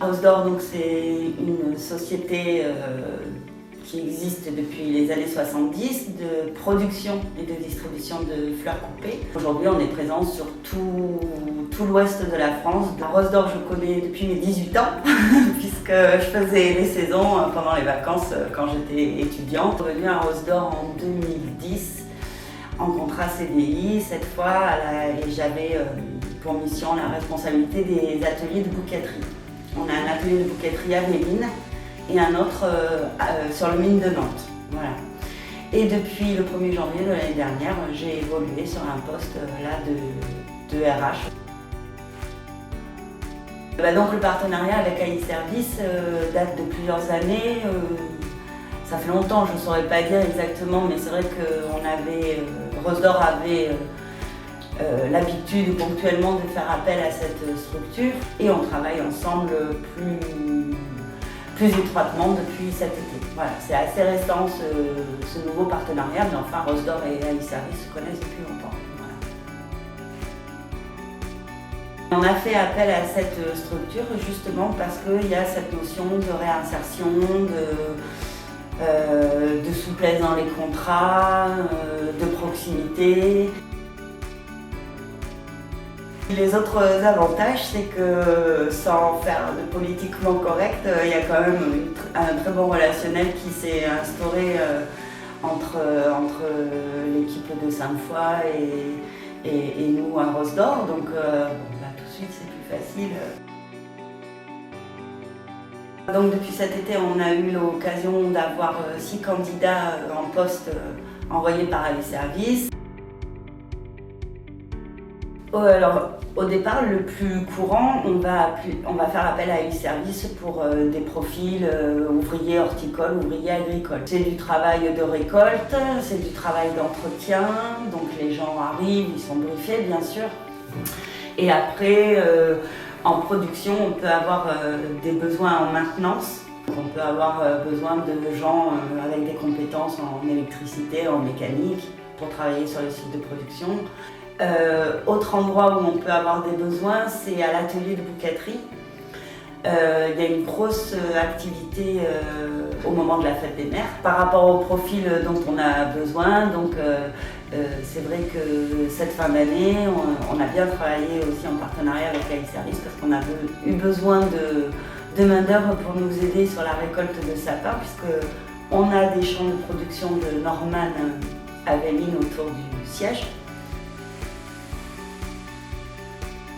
Rose d'Or, donc c'est une société qui existe depuis les années 70 de production et de distribution de fleurs coupées. Aujourd'hui, on est présent sur tout l'ouest de la France. Rose d'Or, je connais depuis mes 18 ans, puisque je faisais les saisons pendant les vacances quand j'étais étudiante. Je suis revenue à Rose d'Or en 2010, en contrat CDI cette fois, et j'avais pour mission la responsabilité des ateliers de bouqueterie. On a un atelier de bouqueterie à Méline et un autre sur le mine de Nantes. Voilà. Et depuis le 1er janvier de l'année dernière, j'ai évolué sur un poste là de RH. Donc le partenariat avec AI Service date de plusieurs années. Ça fait longtemps, je ne saurais pas dire exactement, mais c'est vrai que Rose d'Or avait l'habitude ponctuellement de faire appel à cette structure et on travaille ensemble plus étroitement depuis cet été. Voilà, c'est assez récent ce nouveau partenariat, mais enfin Rose d'Or et AI Service se connaissent depuis longtemps. Voilà. On a fait appel à cette structure justement parce qu'il y a cette notion de réinsertion, de souplesse dans les contrats, de proximité. Les autres avantages, c'est que sans faire de politiquement correct, il y a quand même un très bon relationnel qui s'est instauré entre l'équipe de Sainte-Foy et nous à Rose d'Or. Donc là, tout de suite, c'est plus facile. Donc depuis cet été, on a eu l'occasion d'avoir 6 candidats en poste envoyés par AI Service. Alors, au départ, le plus courant, on va faire appel à AI Service pour des profils ouvriers horticoles, ouvriers agricoles. C'est du travail de récolte, c'est du travail d'entretien, donc les gens arrivent, ils sont briefés bien sûr. Et après, en production, on peut avoir des besoins en maintenance. On peut avoir besoin de gens avec des compétences en électricité, en mécanique, pour travailler sur les sites de production. Autre endroit où on peut avoir des besoins, c'est à l'atelier de bouqueterie. Il y a une grosse activité au moment de la fête des mères par rapport au profil dont on a besoin. Donc c'est vrai que cette fin d'année, on a bien travaillé aussi en partenariat avec AI Service parce qu'on a eu besoin de main-d'œuvre pour nous aider sur la récolte de sapins, puisqu'on a des champs de production de Norman à Véline autour du siège.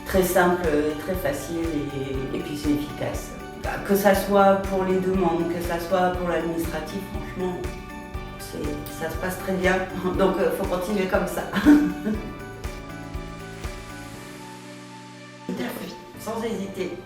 Très simple, très facile et puis c'est efficace. Que ça soit pour les demandes, que ça soit pour l'administratif, franchement, ça se passe très bien. Donc il faut continuer comme ça. Sans hésiter.